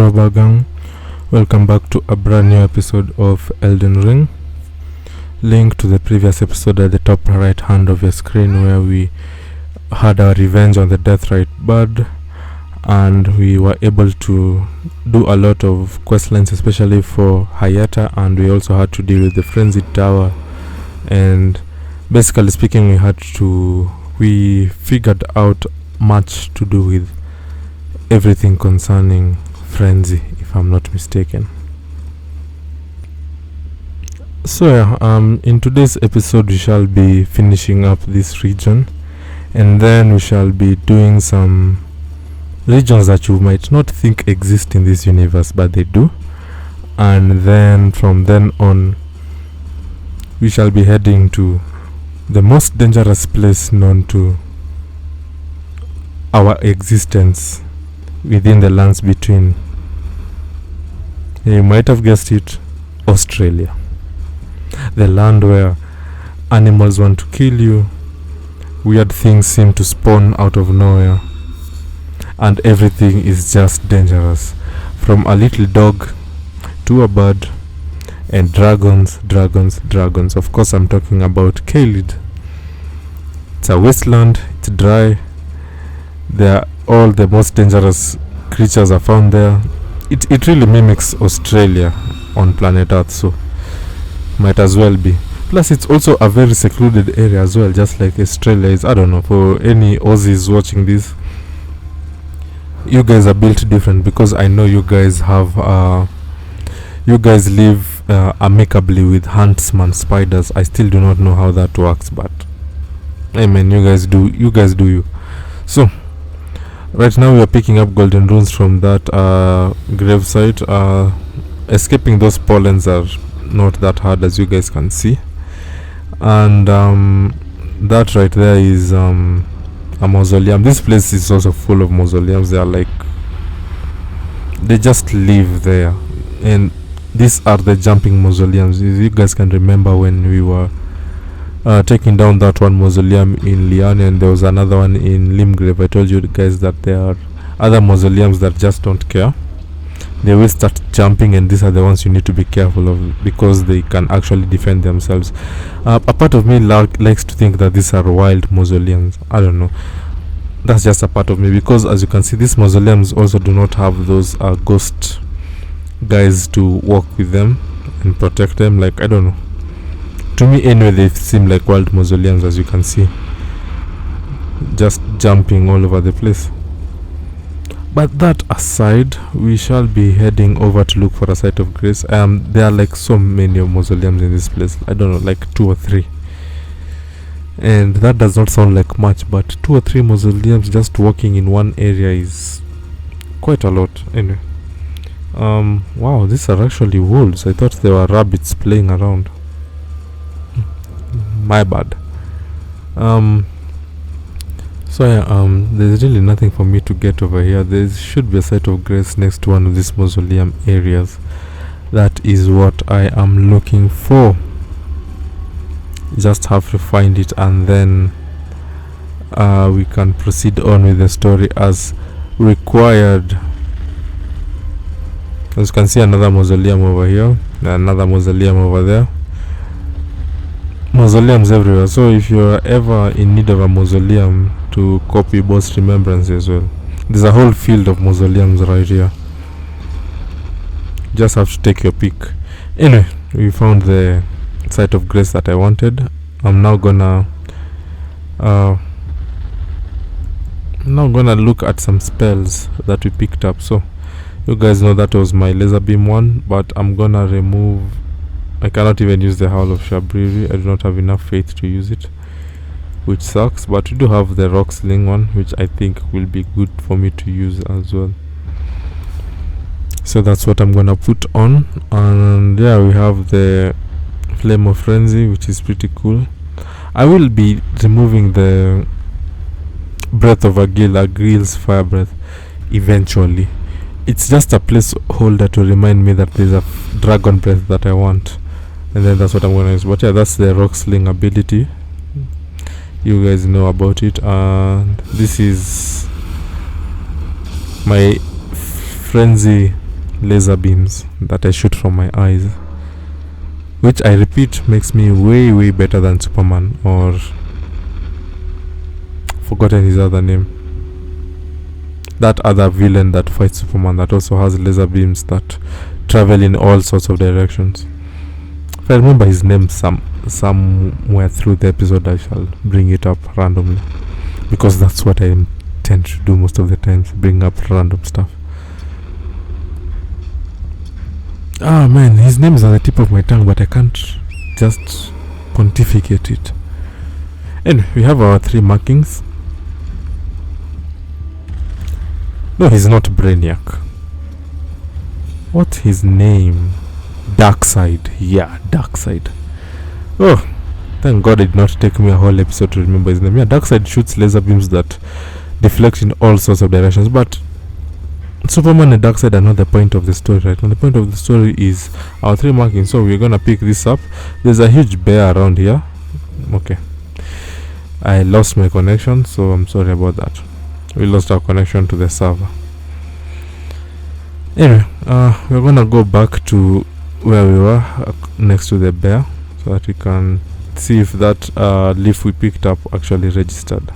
Rubber Gang. Welcome back to a brand new episode of Elden Ring. Link to the previous episode at the top right hand of your screen, where we had our revenge on the Deathrite Bird, and we were able to do a lot of questlines, especially for Hayata, and we also had to deal with the Frenzied Tower. And basically speaking, we figured out much to do with everything concerning Frenzy, if I'm not mistaken. So in today's episode we shall be finishing up this region, and then we shall be doing some regions that you might not think exist in this universe, but they do. And then from then on we shall be heading to the most dangerous place known to our existence within the lands between. You might have guessed it, Australia. The land where animals want to kill you, weird things seem to spawn out of nowhere, and everything is just dangerous. From a little dog to a bird, and dragons. Of course, I'm talking about Caelid. It's a wasteland, it's dry. There, all the most dangerous creatures are found there. It really mimics Australia on planet Earth, so might as well be. Plus, it's also a very secluded area as well, just like Australia is. I don't know, for any Aussies watching this, you guys are built different, because I know you guys have you guys live amicably with huntsman spiders. I still do not know how that works, but I mean, you guys do you. So right now we are picking up golden runes from that gravesite. Escaping those pollens are not that hard, as you guys can see. And that right there is a mausoleum. This place is also full of mausoleums. They just live there, and these are the jumping mausoleums. You guys can remember when we were taking down that one mausoleum in Liane, and there was another one in Limgrave. I told you guys that there are other mausoleums that just don't care. They will start jumping, and these are the ones you need to be careful of, because they can actually defend themselves. A part of me likes to think that these are wild mausoleums. I don't know, that's just a part of me, because as you can see, these mausoleums also do not have those ghost guys to walk with them and protect them. Like, I don't know, to me anyway, they seem like wild mausoleums, as you can see, just jumping all over the place. But that aside, we shall be heading over to look for a site of grace. There are like so many mausoleums in this place. I don't know, like 2 or 3, and that does not sound like much, but 2 or 3 mausoleums just walking in one area is quite a lot. Anyway, wow, these are actually wolves. I thought they were rabbits playing around. My bad. So yeah, there's really nothing for me to get over here. There should be a site of grace next to one of these mausoleum areas. That is what I am looking for. Just have to find it, and then we can proceed on with the story as required. As you can see, another mausoleum over here, another mausoleum over there. Mausoleums everywhere. So if you're ever in need of a mausoleum to copy boss remembrance as well, there's a whole field of mausoleums right here. Just have to take your pick. Anyway, we found the site of grace that I wanted. I'm now gonna look at some spells that we picked up. So you guys know that was my laser beam one, but I'm gonna remove. I cannot even use the Howl of Shabriri. I do not have enough faith to use it, which sucks. But we do have the Rock Sling one, which I think will be good for me to use as well. So that's what I'm gonna put on. And yeah, we have the Flame of Frenzy, which is pretty cool. I will be removing the Breath of Agil's Fire Breath eventually. It's just a placeholder to remind me that there's a Dragon Breath that I want, and then that's what I'm gonna use. But yeah, that's the Rock Sling ability. You guys know about it. And this is my Frenzy laser beams that I shoot from my eyes, which I repeat makes me way better than Superman, or forgotten his other name, that other villain that fights Superman that also has laser beams that travel in all sorts of directions. If I remember his name somewhere through the episode, I shall bring it up randomly, because that's what I tend to do most of the times, bring up random stuff. Ah man, his name is on the tip of my tongue, but I can't just pontificate it. Anyway, we have our 3 markings. No, he's not Brainiac. What's his name? Darkseid. Yeah, Darkseid. Oh, thank God it did not take me a whole episode to remember his name. Yeah, Darkseid shoots laser beams that deflect in all sorts of directions, but Superman and Darkseid are not the point of the story right now. The point of the story is our 3 markings. So we're gonna pick this up. There's a huge bear around here. Okay, I lost my connection, so I'm sorry about that. We lost our connection to the server. Anyway, we're gonna go back to where we were, next to the bear, so that we can see if that leaf we picked up actually registered.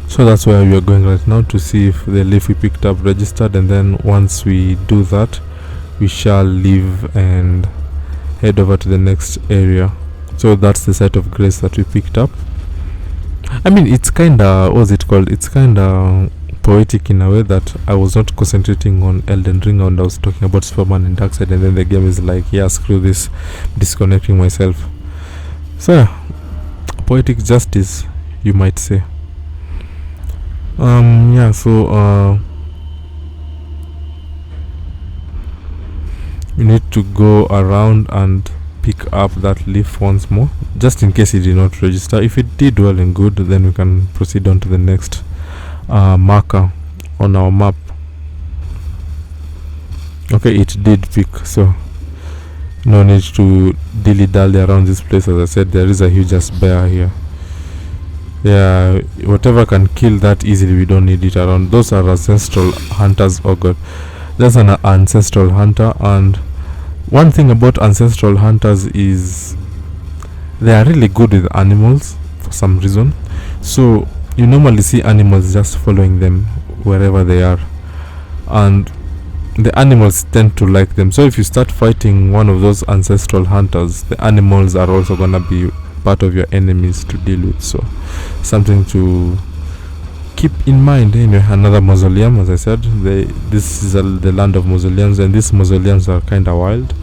So that's where we are going right now, to see if the leaf we picked up registered, and then once we do that, we shall leave and head over to the next area. So that's the site of grace that we picked up. I mean, it's kinda, what's it called, it's kinda poetic in a way that I was not concentrating on Elden Ring and I was talking about Superman and Darkseid, and then the game is like, yeah, screw this, disconnecting myself. So yeah, poetic justice, you might say. Yeah, so you need to go around and pick up that leaf once more, just in case it did not register. If it did, well and good, then we can proceed on to the next marker on our map. Okay, it did pick, so no need to dilly-dally around this place. As I said, there is a huge ass bear here. Yeah, whatever can kill that easily, we don't need it around. Those are ancestral hunters. Oh god, that's an ancestral hunter. And one thing about ancestral hunters is they are really good with animals for some reason. So you normally see animals just following them wherever they are, and the animals tend to like them. So if you start fighting one of those ancestral hunters, the animals are also gonna be part of your enemies to deal with. So something to keep in mind. Anyway, another mausoleum. As I said, this is the land of mausoleums, and these mausoleums are kind of wild.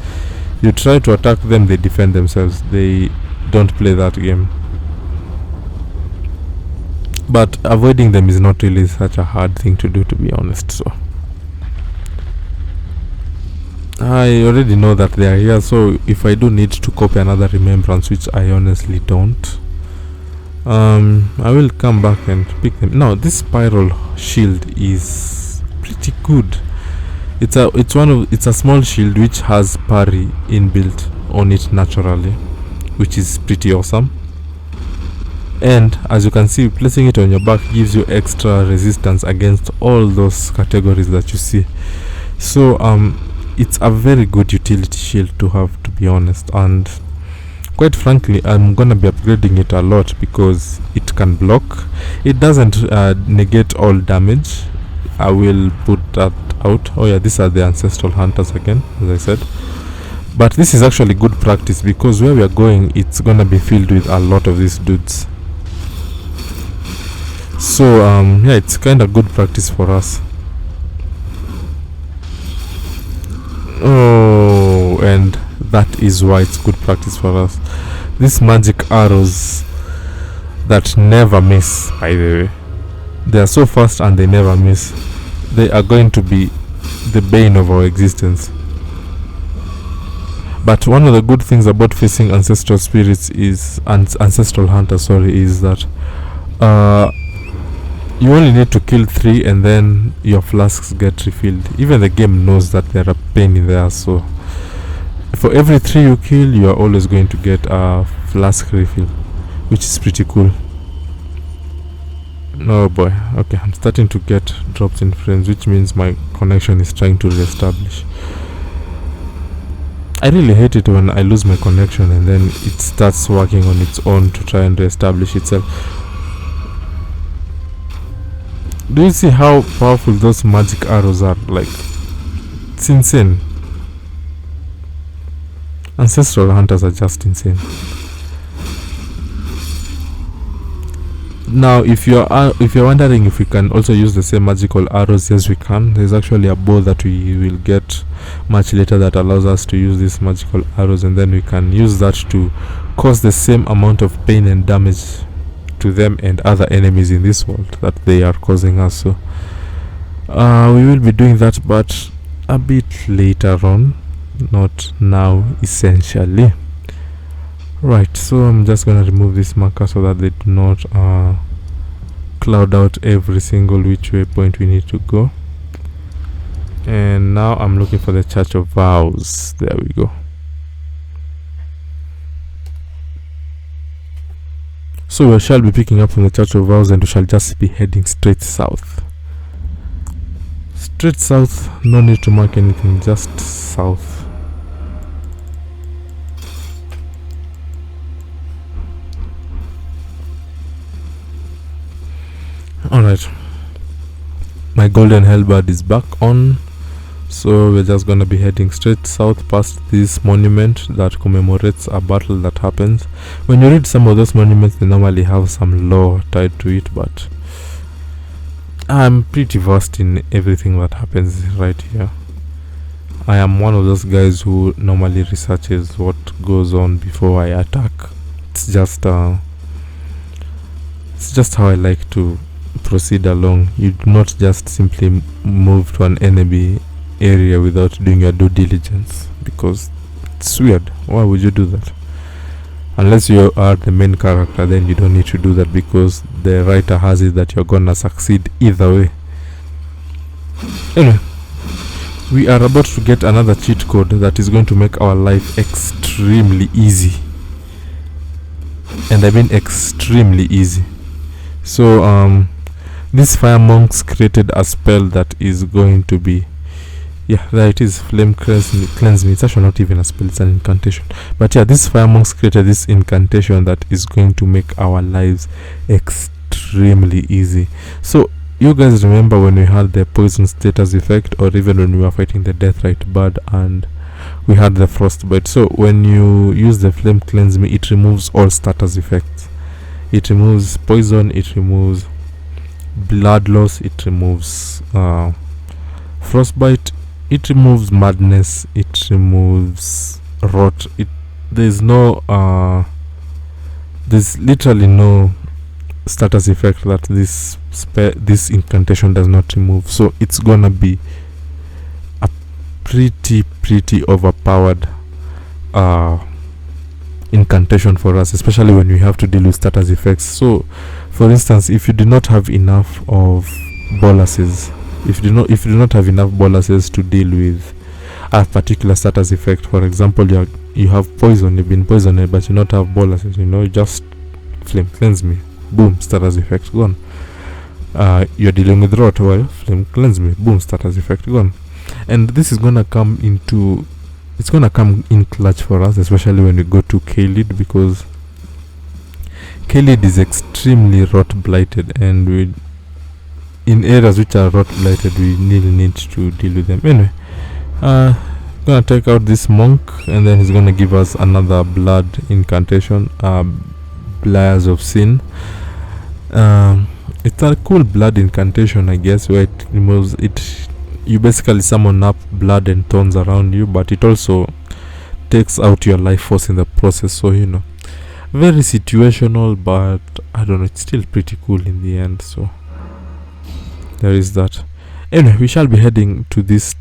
You try to attack them, they defend themselves. They don't play that game, but avoiding them is not really such a hard thing to do, to be honest. So I already know that they are here, so if I do need to copy another remembrance, which I honestly don't, I will come back and pick them. Now this spiral shield is pretty good. It's a small shield which has parry inbuilt on it naturally, which is pretty awesome. And as you can see, placing it on your back gives you extra resistance against all those categories that you see. So it's a very good utility shield to have, to be honest, and quite frankly I'm gonna be upgrading it a lot because it can block. It doesn't negate all damage. I will put that out. Oh yeah, these are the ancestral hunters again, as I said. But this is actually good practice, because where we are going, it's gonna be filled with a lot of these dudes. So yeah, it's kind of good practice for us. Oh, and that is why it's good practice for us. These magic arrows that never miss, by the way, they are so fast and they never miss. They are going to be the bane of our existence. But one of the good things about facing ancestral spirits is ancestral hunters, is that you only need to kill 3 and then your flasks get refilled. Even the game knows that there are pain in there, so for every 3 you kill, you are always going to get a flask refill, which is pretty cool. Oh boy. Okay, I'm starting to get drops in frames, which means my connection is trying to reestablish. I really hate it when I lose my connection and then it starts working on its own to try and reestablish itself. Do you see how powerful those magic arrows are? Like, it's insane. Ancestral hunters are just insane. Now, if you're wondering if we can also use the same magical arrows, yes, we can. There's actually a bow that we will get much later that allows us to use these magical arrows, and then we can use that to cause the same amount of pain and damage to them and other enemies in this world that they are causing us. So we will be doing that, but a bit later on, not now essentially. Right, so I'm just gonna remove this marker so that they do not cloud out every single which way point we need to go. And now I'm looking for the Church of Vows. There we go. So we shall be picking up from the Church of Vows and we shall just be heading straight south. Straight south, no need to mark anything, just south. Alright, my golden halberd is back on, so we're just gonna be heading straight south past this monument that commemorates a battle that happens. When you read some of those monuments, they normally have some lore tied to it, but I'm pretty versed in everything that happens right here. I am one of those guys who normally researches what goes on before I attack. It's just how I like to proceed along. You do not just simply move to an enemy area without doing your due diligence, because it's weird. Why would you do that? Unless you are the main character, then you don't need to do that, because the writer has it that you're gonna succeed either way. Anyway, we are about to get another cheat code that is going to make our life extremely easy, and I mean extremely easy. So these fire monks created a spell that is going to be, yeah, there it is, flame cleanse me. It's actually not even a spell, it's an incantation. But yeah, these fire monks created this incantation that is going to make our lives extremely easy. So you guys remember when we had the poison status effect, or even when we were fighting the deathrite bird and we had the frostbite. So when you use the flame cleanse me, it removes all status effects. It removes poison, it removes blood loss, it removes frostbite, it removes madness, it removes rot. There's literally no status effect that this incantation does not remove. So it's gonna be a pretty overpowered incantation for us, especially when we have to deal with status effects. So for instance, if you do not have enough of boluses, if you do not have enough boluses to deal with a particular status effect, for example, you have poison, you've been poisoned, but you not have boluses, just flame cleanse me, boom, status effect gone. You're dealing with rot, well, flame cleanse me, boom, status effect gone. And this is gonna come in clutch for us, especially when we go to Kaled, because Kaled is extremely rot blighted, and in areas which are rot blighted, we really need to deal with them. Anyway, gonna take out this monk, and then he's gonna give us another blood incantation, Bliers of Sin. It's a cool blood incantation, I guess, where it removes it. You basically summon up blood and thorns around you, but it also takes out your life force in the process. So very situational, but I don't know, it's still pretty cool in the end. So there is that. Anyway, we shall be heading to this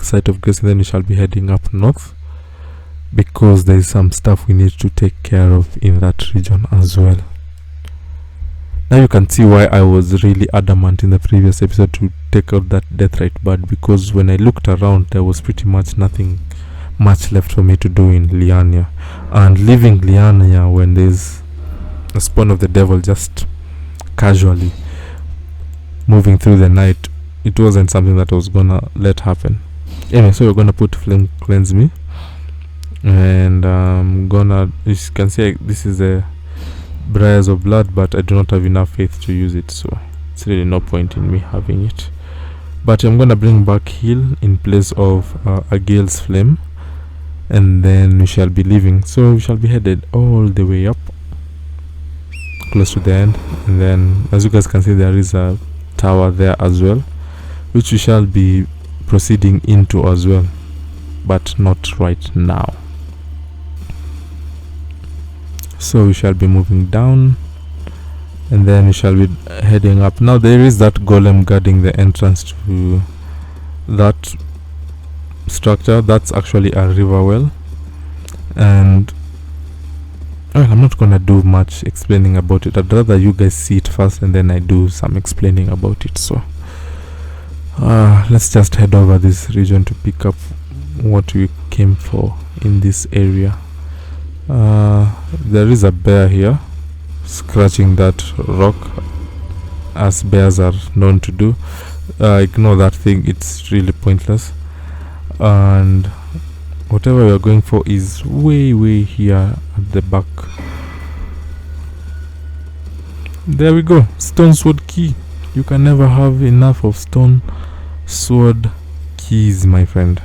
site of grace, and then we shall be heading up north, because there is some stuff we need to take care of in that region as well. Now you can see why I was really adamant in the previous episode to take out that deathrite bird, because when I looked around, there was pretty much nothing much left for me to do in Liania, and leaving Liania when there's a spawn of the devil just casually moving through the night. It wasn't something that I was gonna let happen. Anyway, so we're gonna put flame cleanse me, and I'm gonna, you can see this is a briars of blood, but I do not have enough faith to use it, so it's really no point in me having it. But I'm gonna bring back heal in place of a Gale's flame, and then we shall be leaving. So we shall be headed all the way up close to the end, and then as you guys can see, there is a tower there as well, which we shall be proceeding into as well, but not right now. So we shall be moving down, and then we shall be heading up. Now there is that golem guarding the entrance to that structure. That's actually a river well, and well, I'm not gonna do much explaining about it. I'd rather you guys see it first and then I do some explaining about it. So let's just head over this region to pick up what we came for in this area. There is a bear here scratching that rock, as bears are known to do. Ignore that thing, it's really pointless. And whatever we are going for is way here at the back. There we go. Stone sword key. You can never have enough of stone sword keys, my friend.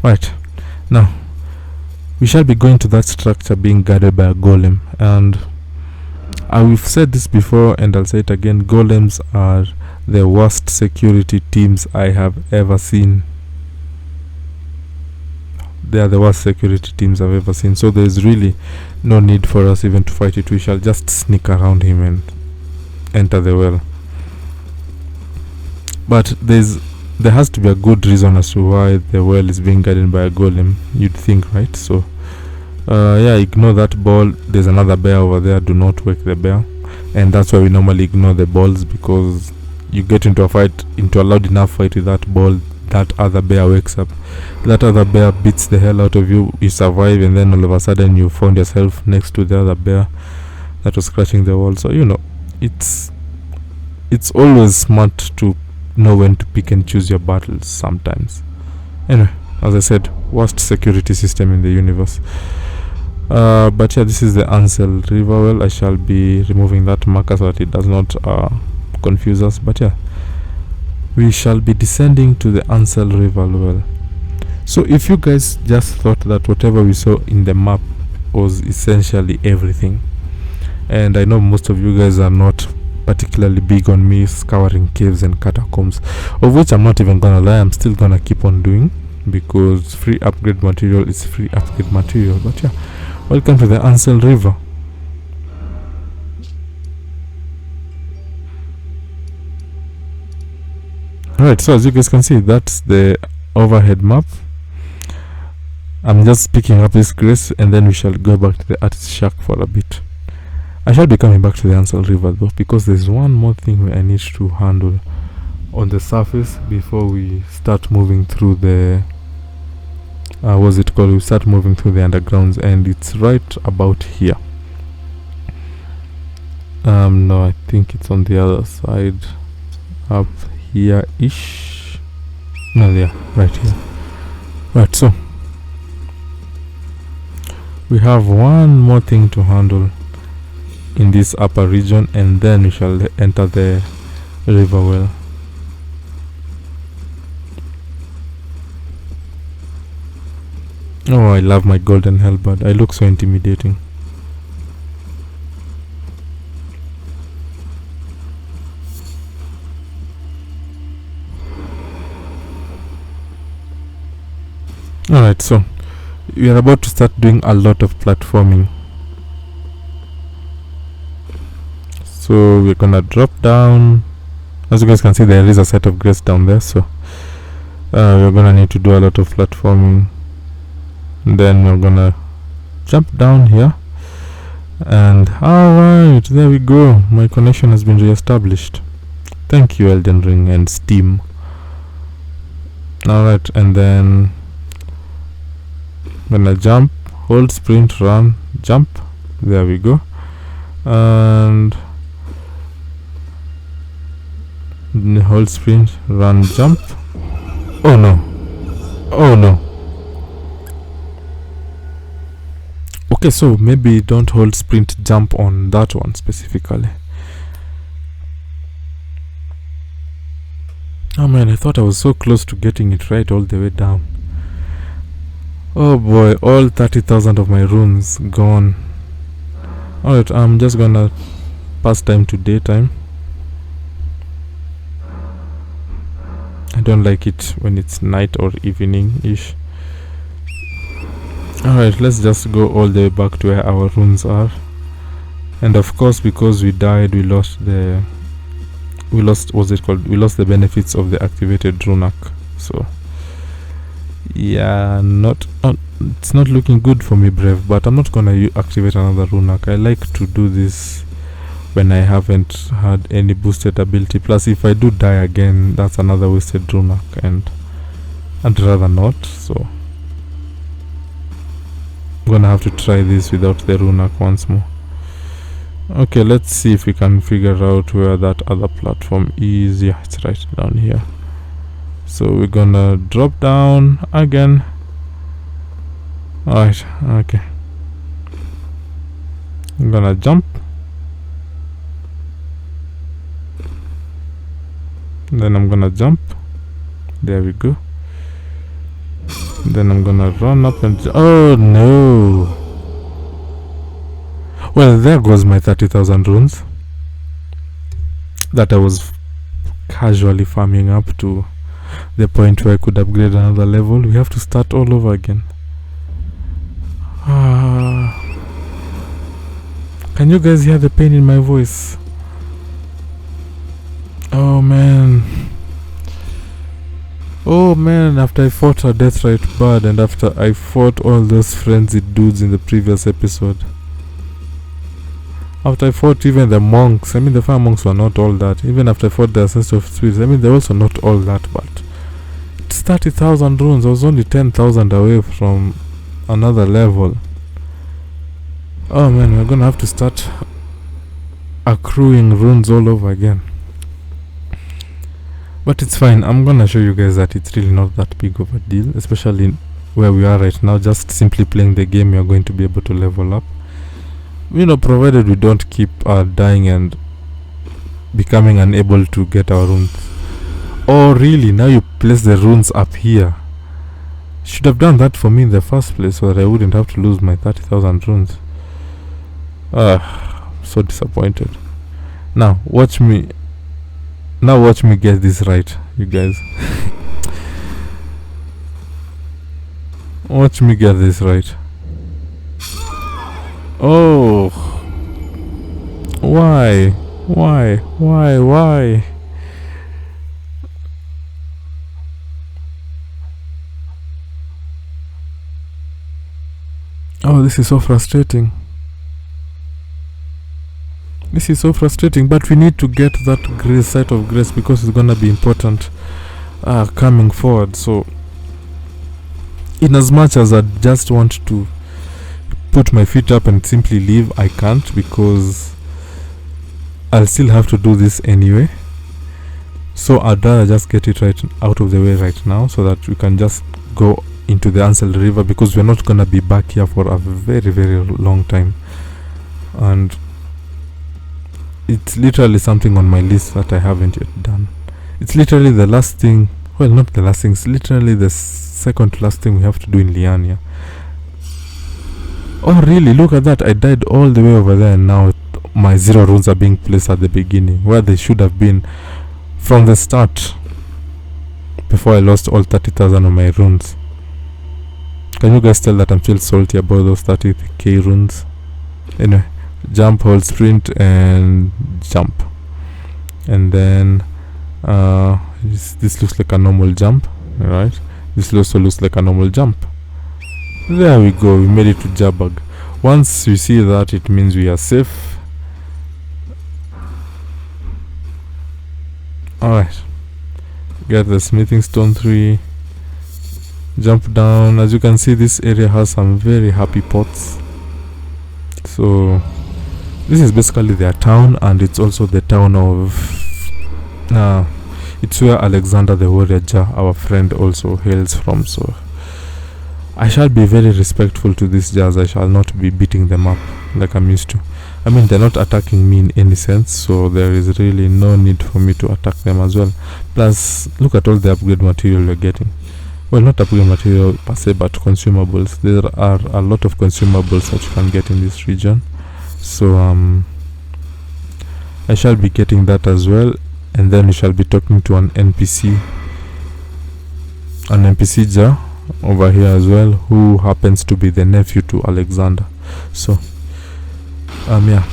Right, now we shall be going to that structure being guarded by a golem, and I've said this before and I'll say it again, golems are the worst security teams I have ever seen. They are the worst security teams I've ever seen, so there's really no need for us even to fight it. We shall just sneak around him and enter the well. But there has to be a good reason as to why the well is being guarded by a golem, you'd think, right? So yeah, ignore that ball. There's another bear over there. Do not wake the bear. And that's why we normally ignore the balls, because you get into a fight, into a loud enough fight with that ball, that other bear wakes up, that other bear beats the hell out of you, you survive, and then all of a sudden you found yourself next to the other bear that was scratching the wall. So, you know, it's always smart to know when to pick and choose your battles sometimes. Anyway, as I said, worst security system in the universe. But yeah, this is the Ansel River well. I shall be removing that marker so that it does not confuse us. But yeah, we shall be descending to the Ansel River well. So if you guys just thought that whatever we saw in the map was essentially everything, and I know most of you guys are not particularly big on me scouring caves and catacombs, of which I'm not even gonna lie, I'm still gonna keep on doing, because free upgrade material is free upgrade material. But yeah, welcome to the Ansel River. Alright, so as you guys can see, that's the overhead map. I'm just picking up this grace, and then we shall go back to the artist shack for a bit. I shall be coming back to the Ansel River though, because there's one more thing I need to handle on the surface before we start moving through the what's it called, we start moving through the undergrounds, and it's right about here. No, I think it's on the other side, up here ish. No, yeah, right here. Right, so we have one more thing to handle in this upper region, and then we shall enter the river well. Oh, I love my golden halberd. I look so intimidating. Alright, so we are about to start doing a lot of platforming. So we're gonna drop down. As you guys can see, there is a set of grass down there, so we're gonna need to do a lot of platforming. And then we're gonna jump down here, and alright, there we go. My connection has been re-established. Thank you, Elden Ring and Steam. Alright, and then I'm gonna jump, hold sprint, run, jump. There we go. And Hold sprint, run, jump. Oh no. Oh no. Okay, so maybe don't hold sprint jump on that one specifically. Oh man, I thought I was so close to getting it right all the way down. Oh boy, all 30,000 of my runes gone. Alright, I'm just gonna pass time to daytime. I don't like it when it's night or evening-ish. Alright, let's just go all the way back to where our runes are. And of course, because we died, we lost the benefits of the activated rune arc. So yeah, it's not looking good for me, Brave, but I'm not gonna activate another rune arc. I like to do this when I haven't had any boosted ability. Plus, if I do die again, that's another wasted rune arc, and I'd rather not. So I'm gonna have to try this without the rune arc once more. Okay, let's see if we can figure out where that other platform is. Yeah, it's right down here. So we're gonna drop down again. Alright, okay. I'm gonna jump. Then I'm gonna jump. There we go. Then I'm gonna run up and oh no. Well, there goes my 30,000 runes that I was casually farming up to the point where I could upgrade another level. We have to start all over again. Can you guys hear the pain in my voice? Oh man. Oh man, after I fought a death right bad, and after I fought all those frenzied dudes in the previous episode, after I fought even the monks, I mean the fire monks were not all that. Even after I fought the ancestral spirits, I mean they're also not all that, but it's 30,000 runes. I was only 10,000 away from another level. Oh man, we're gonna have to start accruing runes all over again. But it's fine. I'm gonna show you guys that it's really not that big of a deal, especially where we are right now. Just simply playing the game, you're going to be able to level up. You know, provided we don't keep dying and becoming unable to get our runes. Oh really, now you place the runes up here. Should have done that for me in the first place so that I wouldn't have to lose my 30,000 runes. So disappointed. Now watch me get this right, you guys. Watch me get this right. Oh, why? Oh, this is so frustrating. But we need to get that grace, sight of grace, because it's gonna be important coming forward. So in as much as I just want to put my feet up and simply leave, I can't, because I'll still have to do this anyway. So I'd rather just get it right out of the way right now, so that we can just go into the Ansel River, because we're not gonna be back here for a very, very long time. And it's literally something on my list that I haven't yet done. It's literally the last thing, well, not the last thing, it's literally the second to last thing we have to do in Liania. Oh really, look at that. I died all the way over there, and now my 0 runes are being placed at the beginning, where they should have been from the start, before I lost all 30,000 of my runes. Can you guys tell that I'm still salty about those 30k runes? Anyway, jump, hold sprint, and jump. And then this looks like a normal jump, right? This also looks like a normal jump. There we go, we made it to Jabag. Once we see that, it means we are safe. Alright, get the smithing stone 3, jump down. As you can see, this area has some very happy pots. So this is basically their town, and it's also the town of It's where Alexander the Warrior Jar, our friend, also hails from. So I shall be very respectful to these jars. I shall not be beating them up like I'm used to. I mean, they're not attacking me in any sense, so there is really no need for me to attack them as well. Plus, look at all the upgrade material you're getting. Well, not upgrade material per se, but consumables. There are a lot of consumables that you can get in this region. So, I shall be getting that as well. And then we shall be talking to an NPC jar over here as well, who happens to be the nephew to Alexander. So yeah,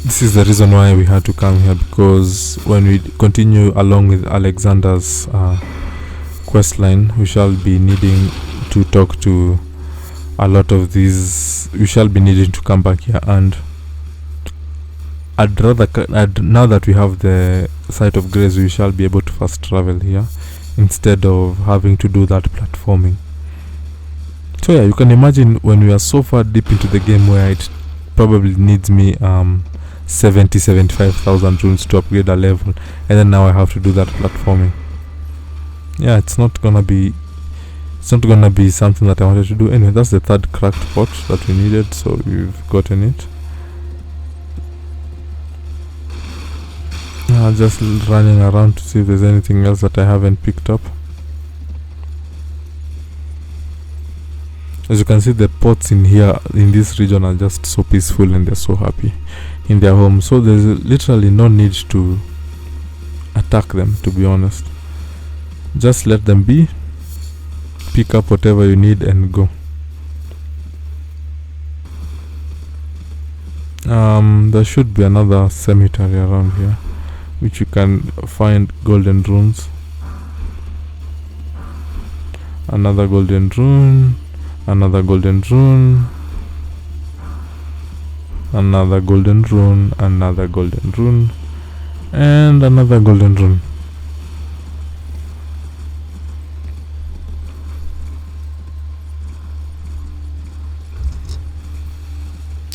this is the reason why we had to come here, because when we continue along with Alexander's quest line, we shall be needing to talk to a lot of these. We shall be needing to come back here, and now that we have the site of grace, we shall be able to fast travel here instead of having to do that platforming. So yeah, you can imagine when we are so far deep into the game where it probably needs me 75,000 runes to upgrade a level, and then now I have to do that platforming. Yeah, it's not gonna be something that I wanted to do. Anyway, that's the third cracked pot that we needed, so we've gotten it. Just running around to see if there's anything else that I haven't picked up. As you can see, the pots in here in this region are just so peaceful and they're so happy in their home, so there's literally no need to attack them, to be honest. Just let them be, pick up whatever you need and go. There should be another cemetery around here which you can find golden runes. Another golden rune, another golden rune, another golden rune, another golden rune, and another golden rune.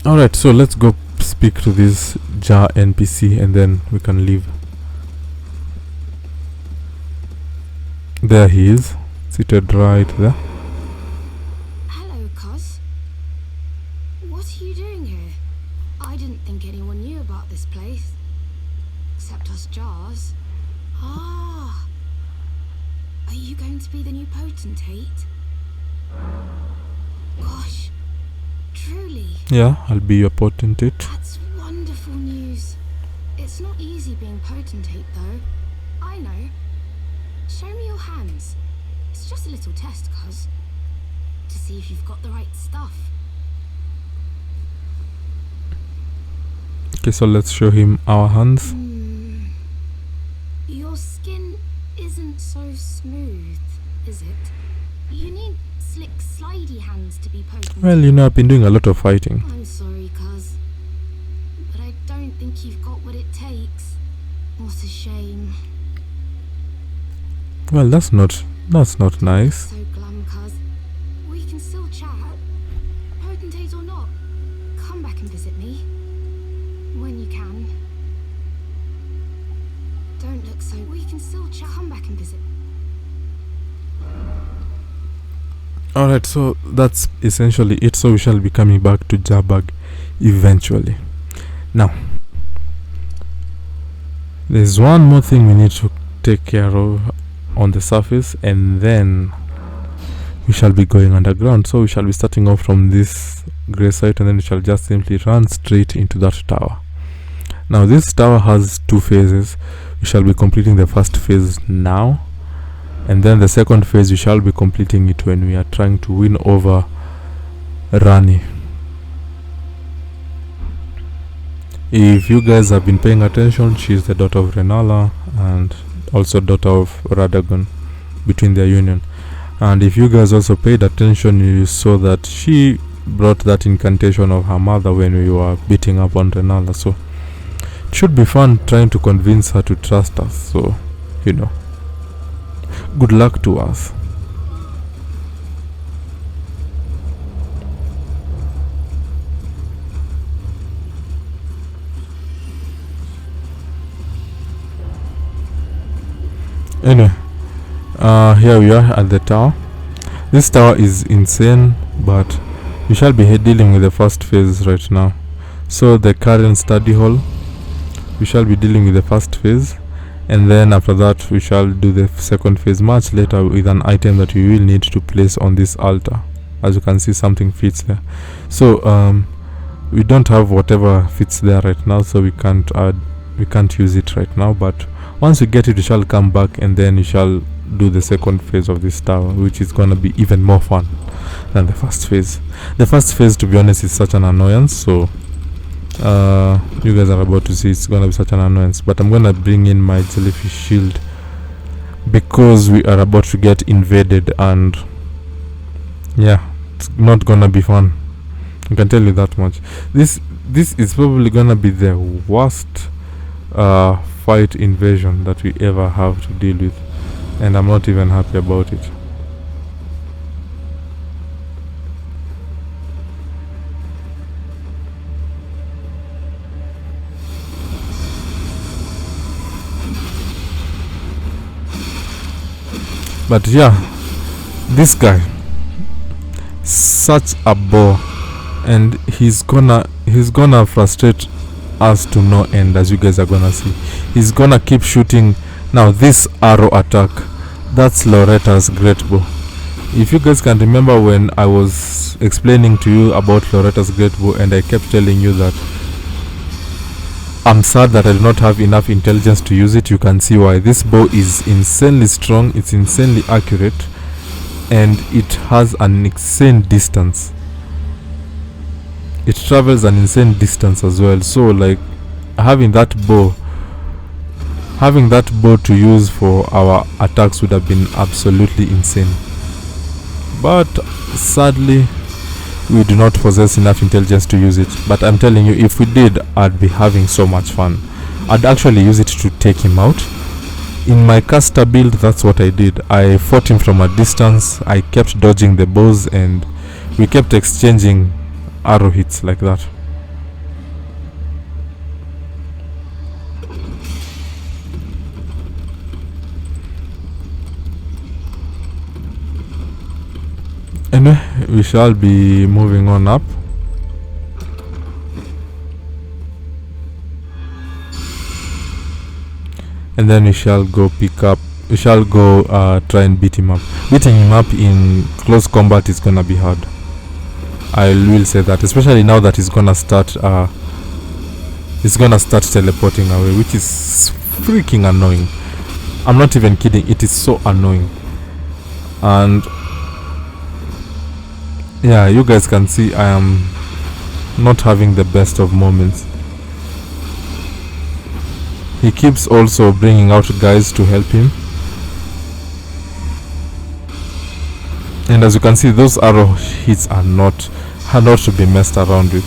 Alright, so let's go speak to this jar NPC and then we can leave. There he is, seated right there. Hello, Cos. What are you doing here? I didn't think anyone knew about this place. Except us jars. Ah. Are you going to be the new potentate? Gosh. Truly. Yeah, I'll be your potentate. That's wonderful news. It's not easy being potentate, though. I know. Show me your hands. It's just a little test, Cos. To see if you've got the right stuff. Okay, so let's show him our hands. Your skin isn't so smooth, is it? You need slick, slidey hands to be potent. Well, you know, I've been doing a lot of fighting. I'm sorry, Cuz. But I don't think you've got what it takes. What a shame. Well, that's not nice. So glum, Cuz. We can still chat. Potentate or not, come back and visit me. When you can. Don't look so... We can still chat. Come back and visit. Alright, so that's essentially it. So we shall be coming back to Jarbag eventually. Now, there's one more thing we need to take care of on the surface, and then we shall be going underground. So we shall be starting off from this grey site, and then we shall just simply run straight into that tower. Now this tower has two phases. We shall be completing the first phase now, and then the second phase we shall be completing it when we are trying to win over Rani. If you guys have been paying attention, she is the daughter of Renala and also daughter of Radagon between their union. And if you guys also paid attention, you saw that she brought that incantation of her mother when we were beating up on Renala. So it should be fun trying to convince her to trust us. So, you know, good luck to us. Anyway, here we are at the tower. This tower is insane, but we shall be dealing with the first phase right now. So the Carian study hall, we shall be dealing with the first phase, and then after that we shall do the second phase much later with an item that we will need to place on this altar. As you can see, something fits there. So we don't have whatever fits there right now, so we can't use it right now, but once we get it we shall come back and then we shall do the second phase of this tower, which is gonna be even more fun than the first phase. The first phase, to be honest, is such an annoyance, so you guys are about to see it's gonna be such an annoyance, but I'm gonna bring in my jellyfish shield because we are about to get invaded, and yeah, it's not gonna be fun, I can tell you that much. This is probably gonna be the worst fight invasion that we ever have to deal with, and I'm not even happy about it. But yeah, this guy, such a bore, and he's gonna frustrate us to no end, as you guys are gonna see. He's gonna keep shooting. Now this arrow attack, that's Loretta's great bow. If you guys can remember when I was explaining to you about Loretta's great bow and I kept telling you that I'm sad that I do not have enough intelligence to use it, you can see why. This bow is insanely strong, it's insanely accurate, and it has an insane distance. It travels an insane distance as well, so like having that bow to use for our attacks would have been absolutely insane. But sadly we do not possess enough intelligence to use it. But I'm telling you, if we did, I'd be having so much fun. I'd actually use it to take him out. In my caster build, that's what I did. I fought him from a distance, I kept dodging the bows, and we kept exchanging arrow hits like that. Anyway, we shall be moving on up. And then we shall go try and beat him up. Beating him up in close combat is gonna be hard, I will say that, especially now that he's gonna start teleporting away, which is freaking annoying. I'm not even kidding, it is so annoying. And yeah, you guys can see I am not having the best of moments. He keeps also bringing out guys to help him, and as you can see, those arrow hits are not to be messed around with.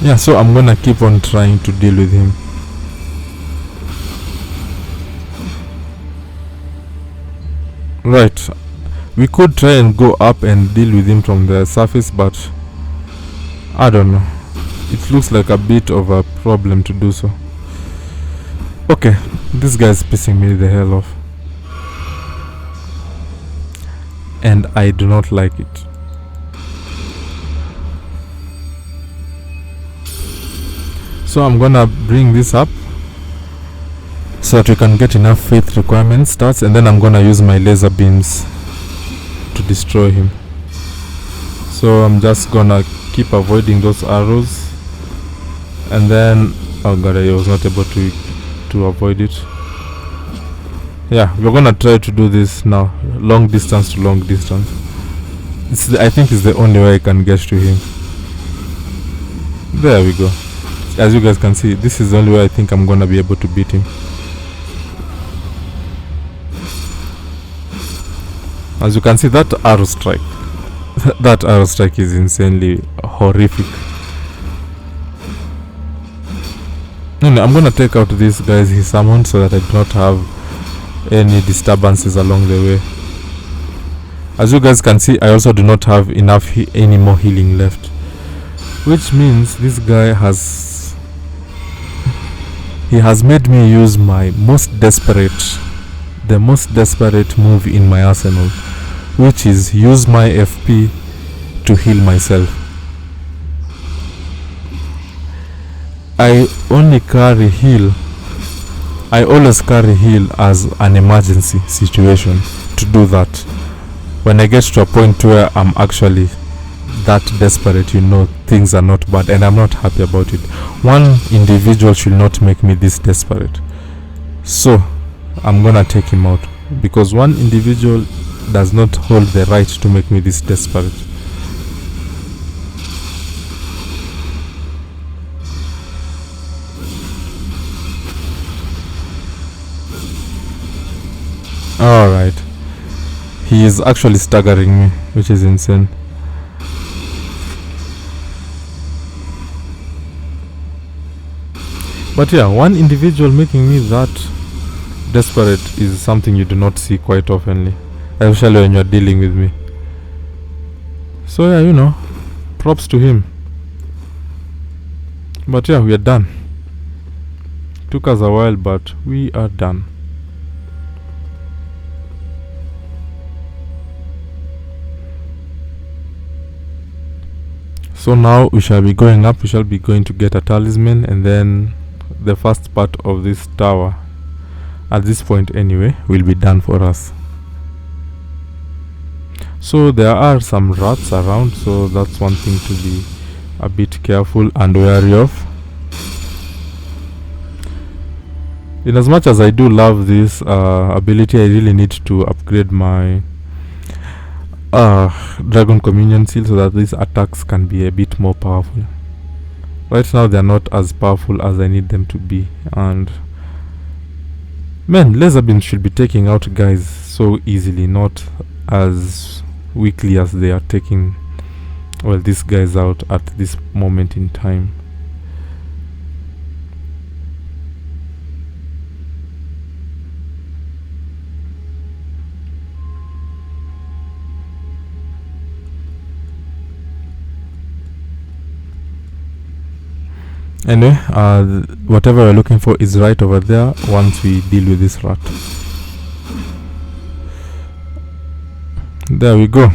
Yeah, so I'm gonna keep on trying to deal with him. Right, we could try and go up and deal with him from the surface, but I don't know, it looks like a bit of a problem to do so. Okay, this guy's pissing me the hell off, and I do not like it. So I'm gonna bring this up so that we can get enough faith requirement stats, and then I'm gonna use my laser beams to destroy him. So I'm just gonna keep avoiding those arrows, and then oh god, I was not able to avoid it. Yeah, we're gonna try to do this now, long distance to long distance. I think it's the only way I can get to him. There we go. As you guys can see, this is the only way I think I'm gonna be able to beat him. As you can see, that arrow strike that arrow strike is insanely horrific. No, I'm gonna take out these guys he summoned so that I do not have any disturbances along the way. As you guys can see, I also do not have enough any more healing left, which means this guy has made me use my the most desperate move in my arsenal, which is use my FP to heal myself. I always carry heal as an emergency situation to do that. When I get to a point where I'm actually that desperate, things are not bad and I'm not happy about it. One individual should not make me this desperate. So I'm gonna take him out, because one individual does not hold the right to make me this desperate. Alright. He is actually staggering me, which is insane. But yeah, one individual making me that desperate is something you do not see quite oftenly, especially when you're dealing with me. So yeah, props to him. But yeah, we are done. Took us a while, but we are done. So now we shall be going up. We shall be going to get a talisman, and then the first part of this tower, at this point anyway, will be done for us. So there are some rats around, so that's one thing to be a bit careful and wary of. In as much as I do love this ability, I really need to upgrade my Dragon Communion seal so that these attacks can be a bit more powerful. Right now they're not as powerful as I need them to be, and man, laser beams should be taking out guys so easily, not as weakly as they are taking these guys out at this moment in time. Anyway, whatever we're looking for is right over there once we deal with this rat. There we go.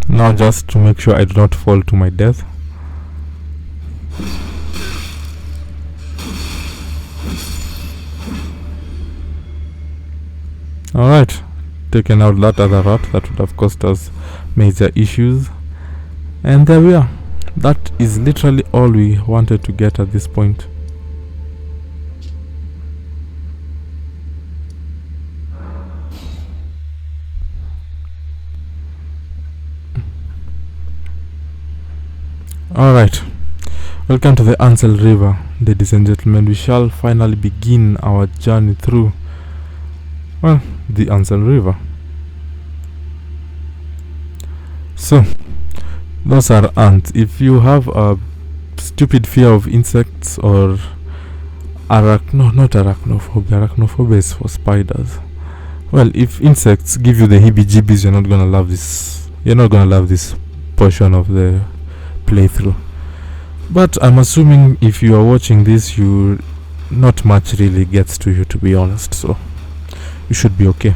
Now just to make sure I do not fall to my death. Alright, taken out that other rat that would have caused us major issues. And there we are. That is literally all we wanted to get at this point. Alright, welcome to the Ansel River, ladies and gentlemen. We shall finally begin our journey through, the Ansel River. So those are ants. If you have a stupid fear of insects or not arachnophobia. Arachnophobia is for spiders. Well, if insects give you the heebie-jeebies, you're not gonna love this. You're not gonna love this portion of the playthrough. But I'm assuming if you are watching this, not much really gets to you, to be honest. So you should be okay.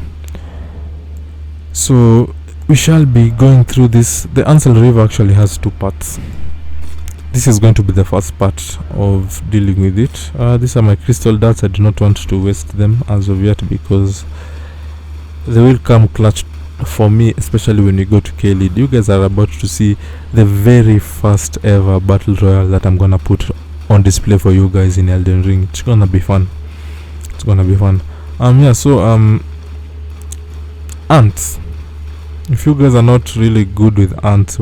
So we shall be going through this. The Ansel River actually has two parts. This is going to be the first part of dealing with it. These are my crystal darts. I do not want to waste them as of yet, because they will come clutch for me, especially when we go to K-Lead. You guys are about to see the very first ever battle royale that I'm gonna put on display for you guys in Elden Ring. It's gonna be fun. Ants. If you guys are not really good with ants,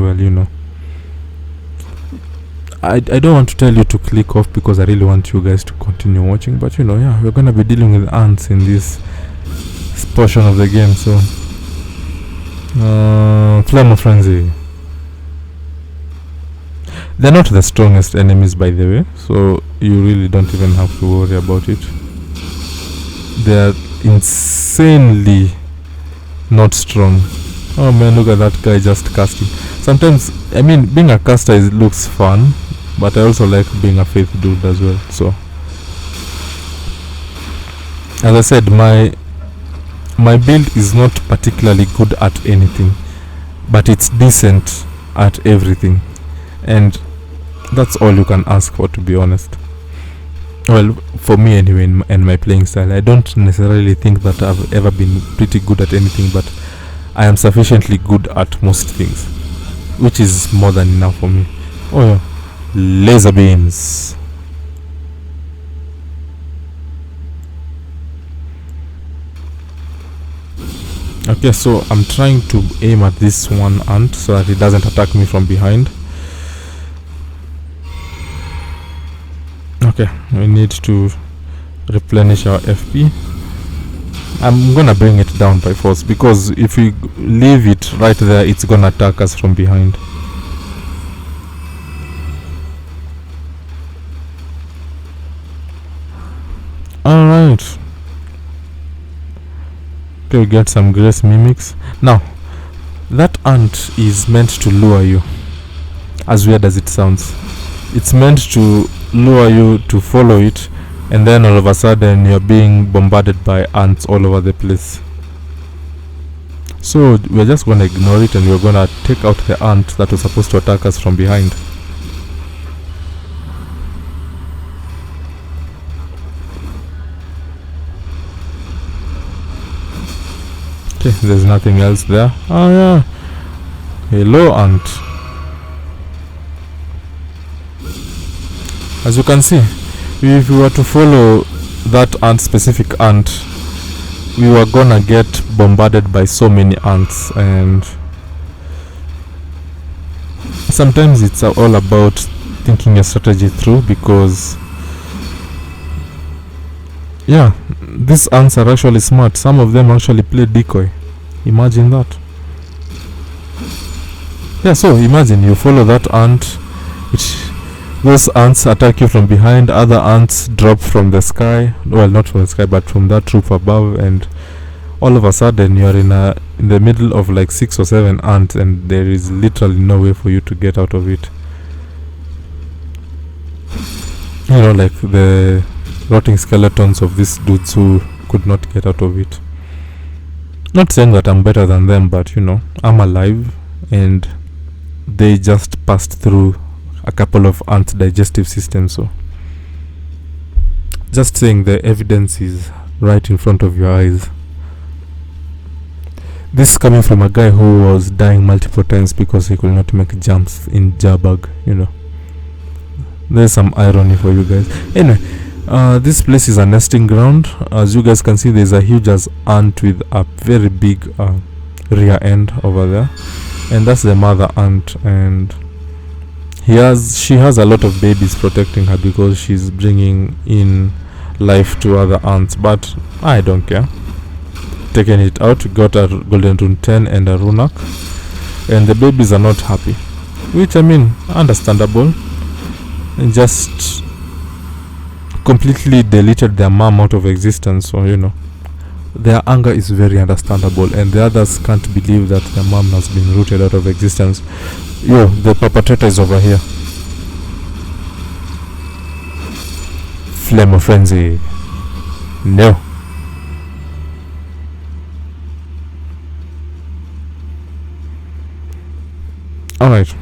I don't want to tell you to click off, because I really want you guys to continue watching. But we're gonna be dealing with ants in this portion of the game. So Flame of Frenzy. They're not the strongest enemies, by the way, so you really don't even have to worry about it. they're insanely not strong. Oh man, look at that guy just casting. Sometimes, I mean, being a caster looks fun, but I also like being a faith dude as well. So, as I said, my build is not particularly good at anything, but it's decent at everything, and that's all you can ask for, to be honest. Well, for me anyway, and my playing style, I don't necessarily think that I've ever been pretty good at anything, but I am sufficiently good at most things, which is more than enough for me. Oh yeah, laser beams. Okay, so I'm trying to aim at this one ant so that it doesn't attack me from behind. Okay, we need to replenish our FP. I'm gonna bring it down by force, because if we leave it right there, it's gonna attack us from behind. Alright. Okay, we get some grace mimics. Now, that ant is meant to lure you. As weird as it sounds, it's meant to lure you to follow it, and then all of a sudden you're being bombarded by ants all over the place. So we're just gonna ignore it, and we're gonna take out the ant that was supposed to attack us from behind. Okay, there's nothing else there. Oh yeah, hello ant. As you can see, if we were to follow that ant, specific ant, we were gonna get bombarded by so many ants, and sometimes it's all about thinking your strategy through, because yeah, these ants are actually smart. Some of them actually play decoy. Imagine that. Yeah, so imagine you follow that ant, which those ants attack you from behind, other ants drop from the sky, well, not from the sky, but from that roof above, and all of a sudden you're in the middle of like 6 or 7 ants, and there is literally no way for you to get out of it. You know, like the rotting skeletons of these dudes who could not get out of it. Not saying that I'm better than them, but you know, I'm alive, and they just passed through a couple of ant digestive systems. So just saying, the evidence is right in front of your eyes. This is coming from a guy who was dying multiple times because he could not make jumps in Jabug, you know. There's some irony for you guys. Anyway, this place is a nesting ground. As you guys can see, there's a huge as ant with a very big rear end over there, and that's the mother ant, and she has a lot of babies protecting her because she's bringing in life to other ants, but I don't care. Taking it out, we got a golden rune 10 and a runak, and the babies are not happy, which, I mean, understandable. And just completely deleted their mom out of existence, so you know, their anger is very understandable, and the others can't believe that their mom has been rooted out of existence. Yo, the perpetrator is over here. Flame of frenzy. No. Alright,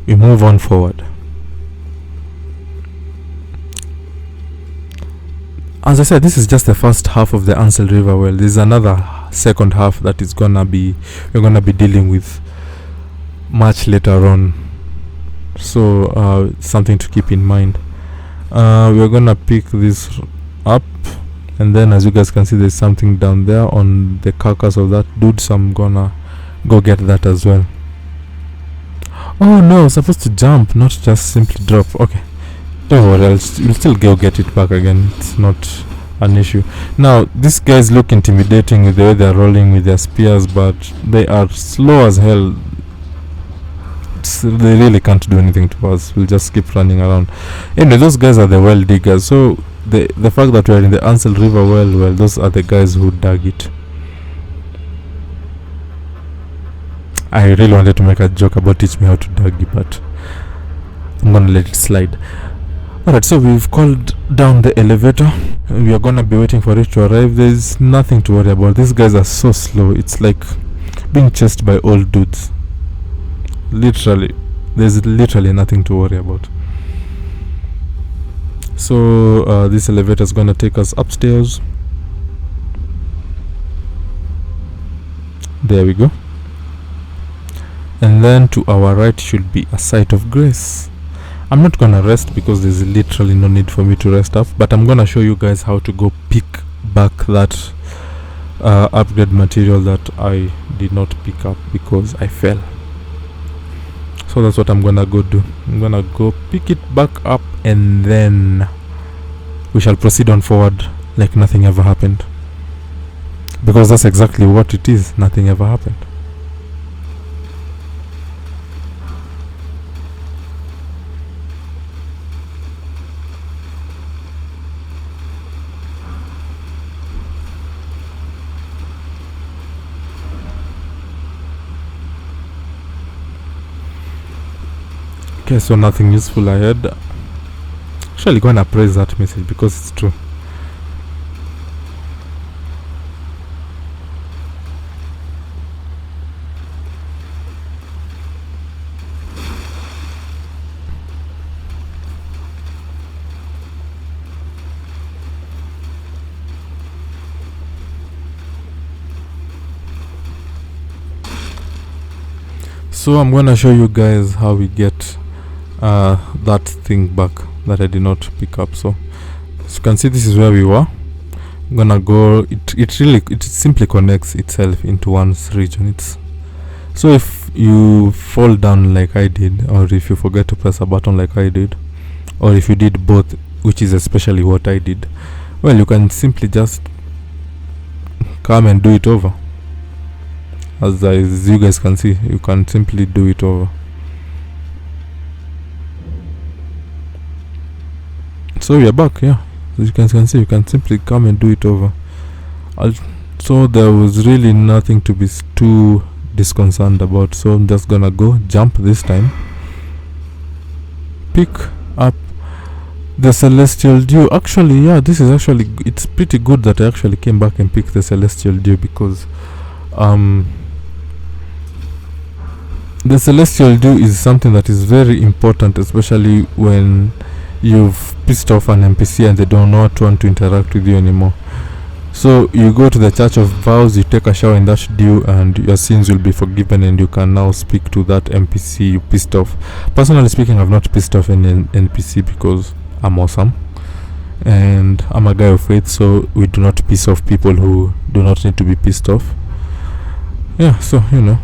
we move on forward. As I said, this is just the first half of the Ansel River well. There's another second half that is we're gonna be dealing with much later on, so something to keep in mind. We're gonna pick this up, and then as you guys can see, there's something down there on the carcass of that dude, so I'm gonna go get that as well. Oh no, supposed to jump, not just simply drop. Okay, don't worry, you'll still go get it back again. It's not an issue. Now, these guys look intimidating with the way they're rolling with their spears, but they are slow as hell. They really can't do anything to us. We'll just keep running around. Anyway, those guys are the well diggers, so the fact that we are in the Ansel River well, those are the guys who dug it. I really wanted to make a joke about teach me how to dug it, but I'm gonna let it slide. Alright, so we've called down the elevator. We are gonna be waiting for it to arrive. There's nothing to worry about. These guys are so slow. It's like being chased by old dudes. Literally. There's literally nothing to worry about. So this elevator is gonna take us upstairs. There we go. And then to our right should be a site of grace. I'm not gonna rest because there's literally no need for me to rest up, but I'm gonna show you guys how to go pick back that upgrade material that I did not pick up because I fell. So that's what I'm gonna go do. I'm gonna go pick it back up, and then we shall proceed on forward like nothing ever happened, because that's exactly what it is. Nothing ever happened. Okay, so nothing useful ahead. Actually gonna praise that message because it's true. So I'm gonna show you guys how we get that thing back that I did not pick up. So as you can see, this is where we were. I'm gonna go. It simply connects itself into one's region. It's so if you fall down like I did, or if you forget to press a button like I did, or if you did both, which is especially what I did, well, you can simply just come and do it over. As you guys can see, you can simply do it over. So we are back, yeah. As you can see, you can simply come and do it over. So there was really nothing to be too disconcerted about. So I'm just gonna go jump this time, pick up the celestial dew. Actually, yeah, this is actually, it's pretty good that I actually came back and picked the celestial dew, because the celestial dew is something that is very important, especially when you've pissed off an NPC and they do not want to interact with you anymore. So you go to the Church of Vows, you take a shower in that dew, and your sins will be forgiven, and you can now speak to that NPC you pissed off. Personally speaking, I've not pissed off any NPC because I'm awesome and I'm a guy of faith, so we do not piss off people who do not need to be pissed off. Yeah, so you know.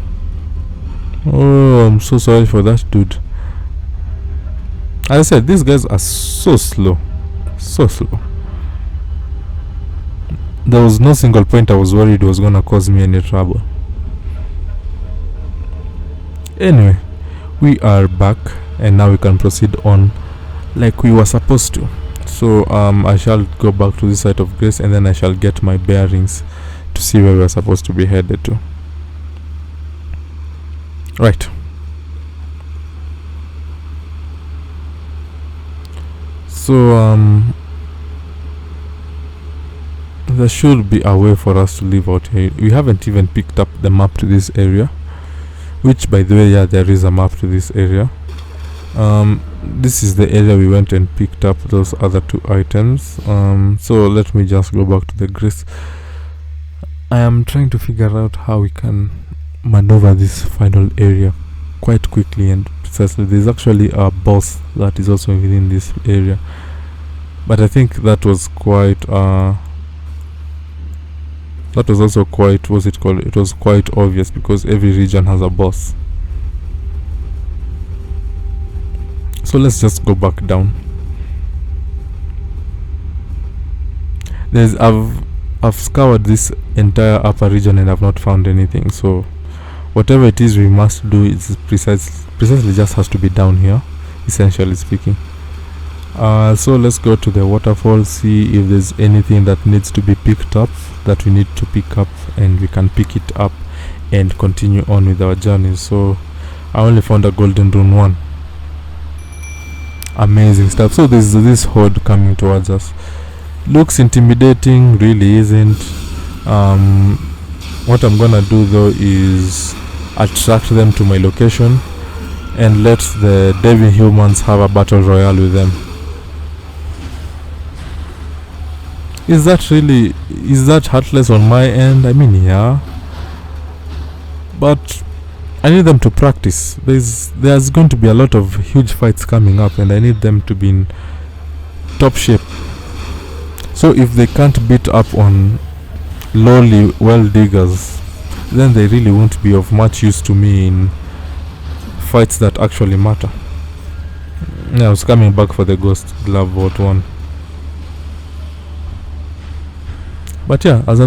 Oh, I'm so sorry for that, dude. As I said, these guys are so slow. So slow. There was no single point I was worried was gonna cause me any trouble. Anyway, we are back, and now we can proceed on like we were supposed to. So I shall go back to the site of grace, and then I shall get my bearings to see where we are supposed to be headed to. Right. So there should be a way for us to live out here. We haven't even picked up the map to this area, which, by the way, yeah, there is a map to this area. This is the area we went and picked up those other two items. So let me just go back to the grace. I am trying to figure out how we can maneuver this final area quite quickly and precisely. There's actually a boss that is also within this area, but I think that was quite that was also quite, what's it called, it was quite obvious, because every region has a boss. So let's just go back down. I've scoured this entire upper region and I've not found anything, so whatever it is we must do is precisely just has to be down here, essentially speaking. So let's go to the waterfall, see if there's anything that needs to be picked up, that we need to pick up, and we can pick it up and continue on with our journey. So I only found a golden rune 1. Amazing stuff. So there's this horde coming towards us. Looks intimidating, really isn't. What I'm gonna do though is attract them to my location and let the devil humans have a battle royale with them. Is that heartless on my end? I mean, yeah, but I need them to practice. There's going to be a lot of huge fights coming up, and I need them to be in top shape. So if they can't beat up on lowly well diggers, then they really won't be of much use to me in fights that actually matter. Yeah, I was coming back for the ghost glove vote 1. But yeah, as I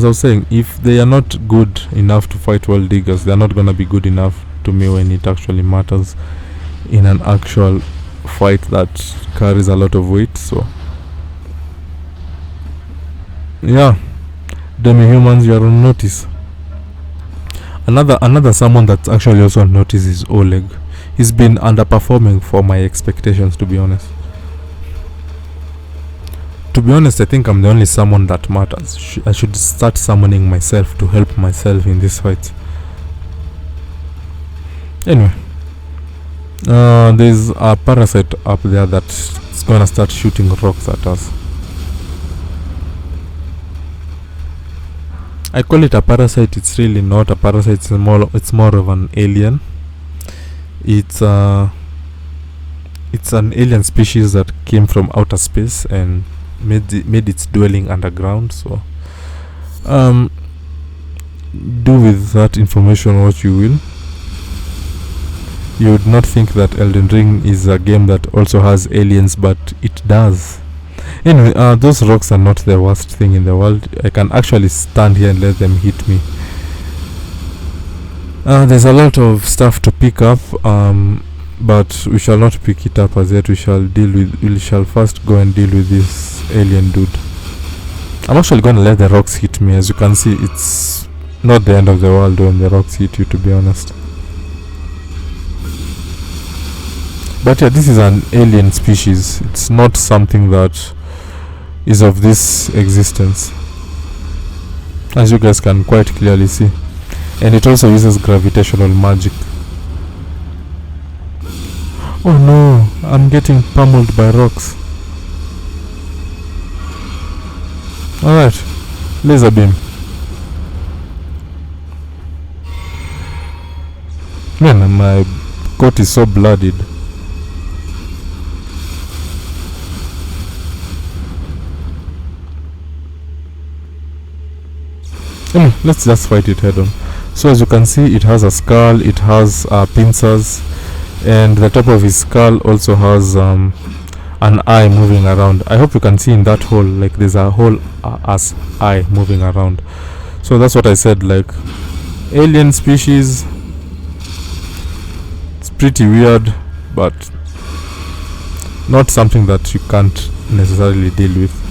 was saying, if they are not good enough to fight well diggers, they are not gonna be good enough to me when it actually matters in an actual fight that carries a lot of weight. So yeah, demi-humans, you are on notice. Another someone that's actually also on notice is Oleg. He's been underperforming for my expectations, to be honest. I think I'm the only summon that matters. I should start summoning myself to help myself in this fight. Anyway, there's a parasite up there that's gonna start shooting rocks at us. I call it a parasite. It's really not a parasite. It's more of an alien. It's an alien species that came from outer space and made its dwelling underground. So do with that information what you will. You would not think that Elden Ring is a game that also has aliens, but it does. Anyway, those rocks are not the worst thing in the world. I can actually stand here and let them hit me. There's a lot of stuff to pick up, but we shall not pick it up as yet. We shall first go and deal with this alien dude. I'm actually going to let the rocks hit me. As you can see, it's not the end of the world when the rocks hit you, to be honest. But yeah, this is an alien species. It's not something that is of this existence, as you guys can quite clearly see. And it also uses gravitational magic. Oh no, I'm getting pummeled by rocks. Alright, laser beam. Man, my coat is so bloodied. Let's just fight it head on. So as you can see, it has a skull, it has pincers, and the top of his skull also has an eye moving around. I hope you can see in that hole, like there's a whole as eye moving around. So that's what I said, like alien species. It's pretty weird, but not something that you can't necessarily deal with.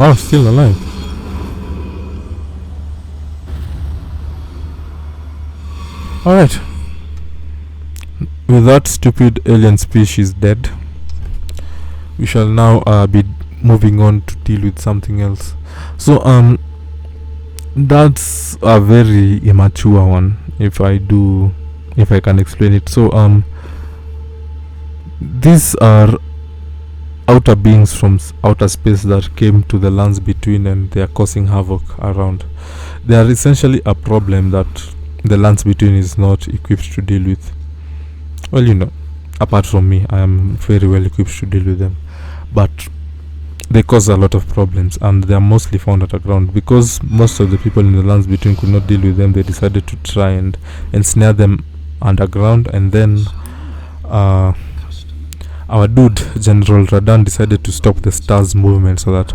Oh, still alive. Alright. With that stupid alien species dead, we shall now be moving on to deal with something else. So that's a very immature one, if I can explain it. So these are outer beings from outer space that came to the lands between, and they are causing havoc around. They are essentially a problem that the lands between is not equipped to deal with. Well, you know, apart from me, I am very well equipped to deal with them, but they cause a lot of problems, and they are mostly found underground. Because most of the people in the lands between could not deal with them, they decided to try and ensnare them underground, and then our dude General Radan decided to stop the stars movement so that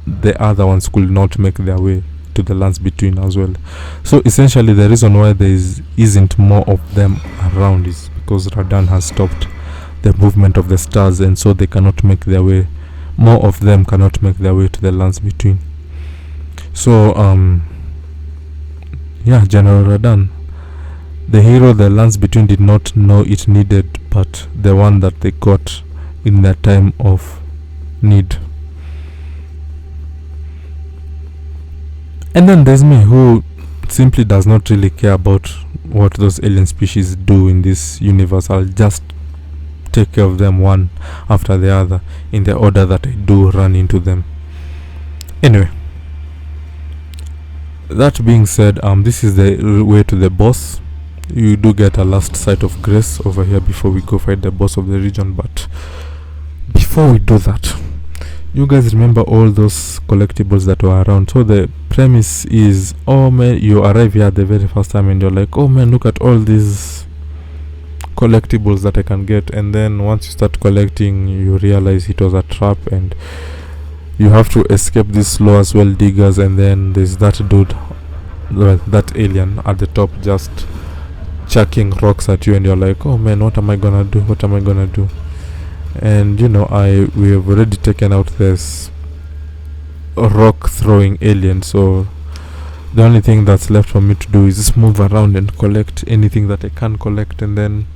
the other ones could not make their way to the lands between as well. So essentially the reason why there isn't more of them around is because Radan has stopped the movement of the stars, and so they cannot make their way, more of them cannot make their way to the lands between. So General Radan, the hero the lands between did not know it needed, but the one that they got in their time of need. And then there's me, who simply does not really care about what those alien species do in this universe. I'll just take care of them one after the other in the order that I do run into them. Anyway, that being said, this is the way to the boss. You do get a last sight of grace over here before we go fight the boss of the region. But before we do that, you guys remember all those collectibles that were around. So the premise is, oh man, you arrive here the very first time and you're like, oh man, look at all these collectibles that I can get. And then once you start collecting, you realize it was a trap and you have to escape these slow as well diggers. And then there's that dude, that alien at the top, just chucking rocks at you, and you're like, oh man, what am I gonna do? And we have already taken out this rock throwing alien, so the only thing that's left for me to do is just move around and collect anything that I can collect, and then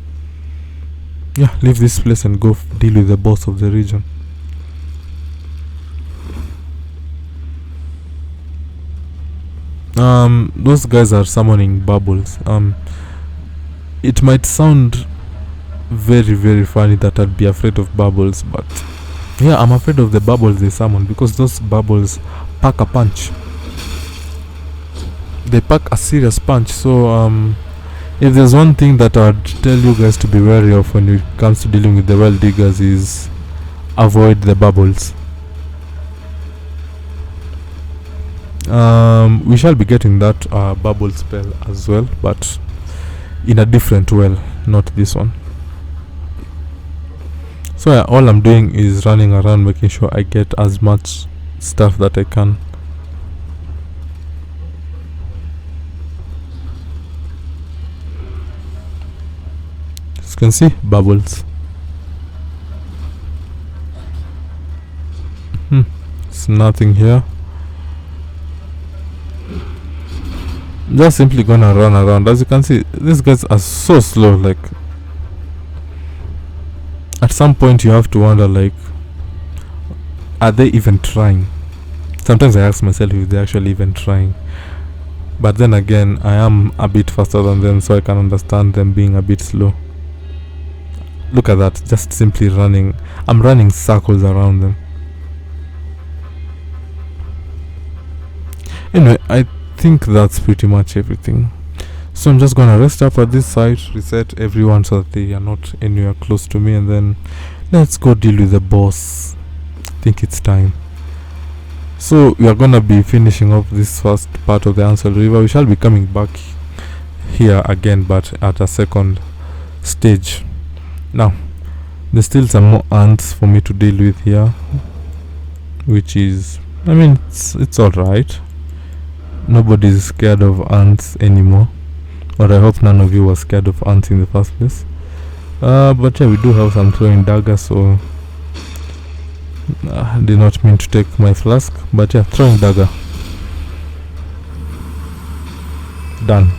leave this place and go deal with the boss of the region. Those guys are summoning bubbles. It might sound very, very funny that I'd be afraid of bubbles, but I'm afraid of the bubbles they summon, because those bubbles pack a punch. They pack a serious punch. So if there's one thing that I'd tell you guys to be wary of when it comes to dealing with the well diggers, is avoid the bubbles. We shall be getting that bubble spell as well, but in a different well, not this one. So all I'm doing is running around making sure I get as much stuff that I can. As you can see, bubbles. It's nothing here. Just simply gonna run around. As you can see, these guys are so slow. Like, at some point you have to wonder, like, are they even trying? Sometimes I ask myself if they're actually even trying. But then again, I am a bit faster than them, so I can understand them being a bit slow. Look at that, just simply running. I'm running circles around them. Anyway, I think that's pretty much everything. So I'm just gonna rest up at this site, reset everyone so that they are not anywhere close to me, and then let's go deal with the boss. I think it's time. So we are gonna be finishing up this first part of the Ansel River. We shall be coming back here again, but at a second stage. Now there's still some more ants for me to deal with here, which is, I mean, it's alright. Nobody's scared of ants anymore, or I hope none of you were scared of ants in the first place. But yeah, we do have some throwing daggers, so I did not mean to take my flask, but yeah, throwing dagger. Done.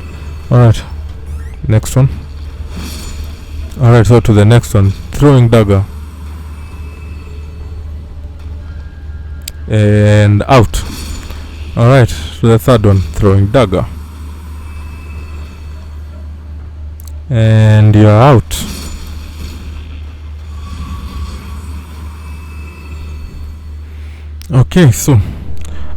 Alright, next one. Alright, so to the next one, throwing dagger. And out. Alright, so the third one, throwing dagger. And you're out. Okay, so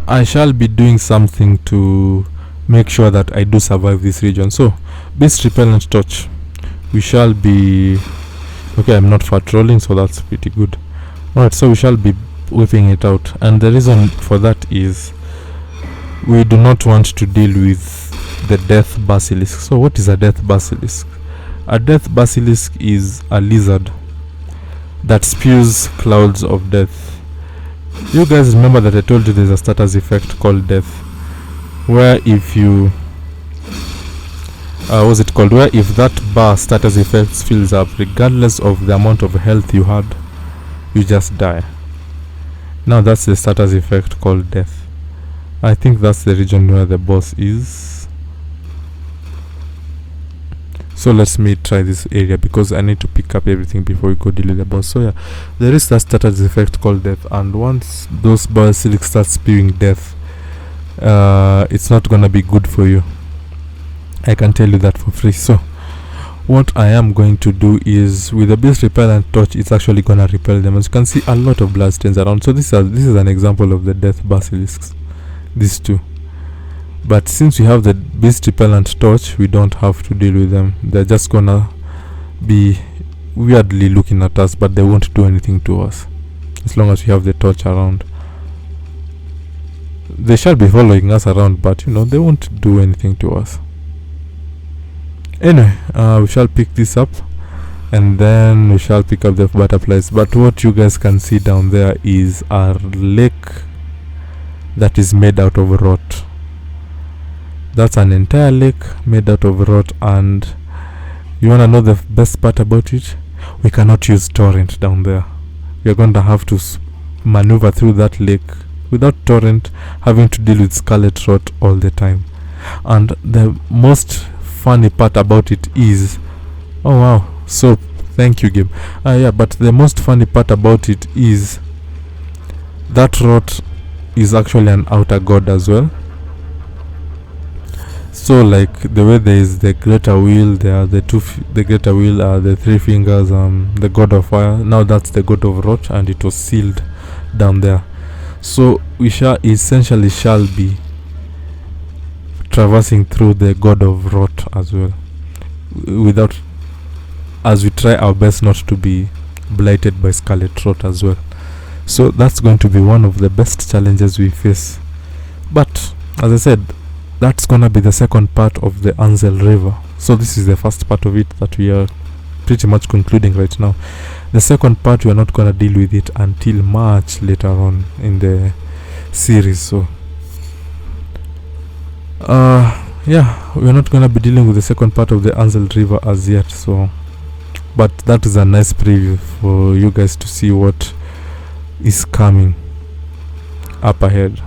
I shall be doing something to make sure that I do survive this region. So, beast repellent torch. We shall be... Okay, I'm not patrolling, so that's pretty good. Alright, so we shall be whipping it out. And the reason for that is we do not want to deal with the death basilisk. So what is a death basilisk? A death basilisk is a lizard that spews clouds of death. You guys remember that I told you there's a status effect called death. where if you what's it called, where if that bar status effects fills up, regardless of the amount of health you had, you just die. Now that's the status effect called death. I think that's the region where the boss is. So let's me try this area because I need to pick up everything before we go deal with the boss. So yeah, there is that status effect called death, and once those basilics start spewing death, it's not gonna be good for you. I can tell you that for free. So what I am going to do is, with the beast repellent torch, it's actually gonna repel them. As you can see, a lot of blood stains around. So this is an example of the death basilisks, these two. But since we have the beast repellent torch, we don't have to deal with them. They're just gonna be weirdly looking at us, but they won't do anything to us as long as we have the torch around. They shall be following us around, but they won't do anything to us. Anyway, we shall pick this up, and then we shall pick up the butterflies. But what you guys can see down there is a lake that is made out of rot. That's an entire lake made out of rot. And you wanna know the best part about it? We cannot use torrent down there. We're going to have to maneuver through that lake without torrent, having to deal with scarlet rot all the time. And the most funny part about it is, oh wow, so thank you, game. Yeah, but the most funny part about it is that rot is actually an outer god as well. So like the way there is the greater wheel, there are the greater wheel are the three fingers, the god of fire. Now that's the god of rot, and it was sealed down there. So we shall be traversing through the god of rot as well, as we try our best not to be blighted by scarlet rot as well. So that's going to be one of the best challenges we face. But as I said, that's gonna be the second part of the Ansel River. So this is the first part of it that we are pretty much concluding right now. The second part, we are not gonna deal with it until much later on in the series. So yeah, we're not gonna be dealing with the second part of the Ansel River as yet. So but that is a nice preview for you guys to see what is coming up ahead.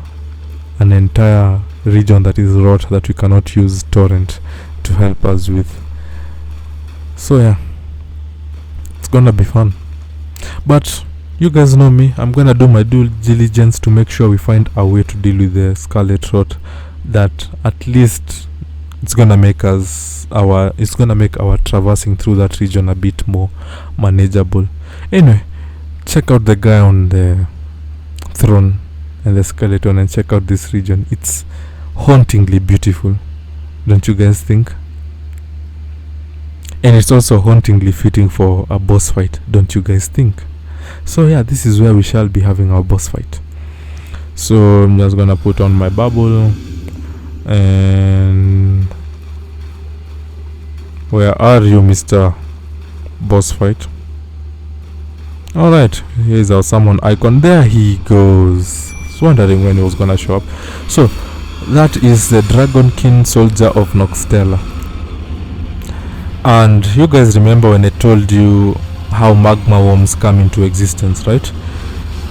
An entire region that is rot that we cannot use torrent to help us with. So yeah, it's gonna be fun. But you guys know me, I'm gonna do my due diligence to make sure we find a way to deal with the scarlet rot that at least it's gonna make our traversing through that region a bit more manageable. Anyway, check out the guy on the throne and the skeleton, and check out this region. It's hauntingly beautiful, don't you guys think? And it's also hauntingly fitting for a boss fight, don't you guys think? So yeah, this is where we shall be having our boss fight. So I'm just gonna put on my bubble, and where are you, Mr. Boss Fight? Alright, here's our summon icon. There he goes. I was wondering when he was gonna show up. So that is the Dragonkin soldier of Norkstella. And you guys remember when I told you how magma worms come into existence, right?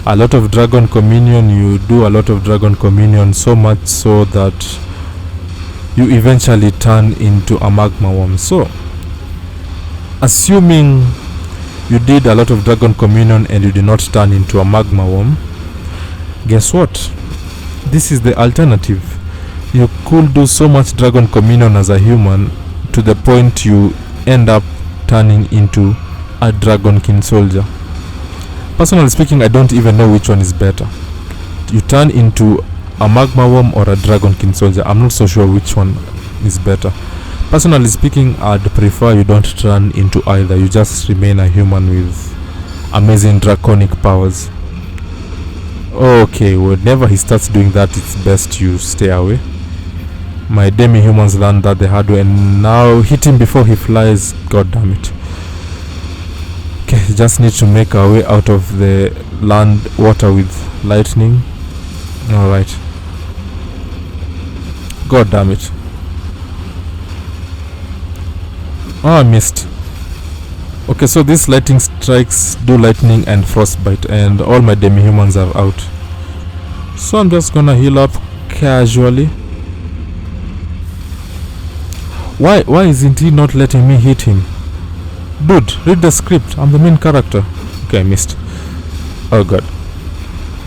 A lot of dragon communion, you do a lot of dragon communion, so much so that you eventually turn into a magma worm. So assuming you did a lot of dragon communion and you did not turn into a magma worm, guess what? This is the alternative. You could do so much dragon communion as a human to the point you end up turning into a Dragonkin soldier. Personally speaking, I don't even know which one is better. You turn into a magma worm or a Dragonkin soldier. I'm not so sure which one is better. Personally speaking, I'd prefer you don't turn into either. You just remain a human with amazing draconic powers. Okay, whenever he starts doing that, it's best you stay away. My demi-humans learned that the hard way, and now hit him before he flies. God damn it. Okay, just need to make our way out of the land water with lightning. Alright. God damn it. Oh, I missed. Okay, so these lightning strikes do lightning and frostbite, and all my demi-humans are out. So I'm just gonna heal up casually. Why isn't he not letting me hit him? Dude, read the script. I'm the main character. Okay, I missed. Oh god.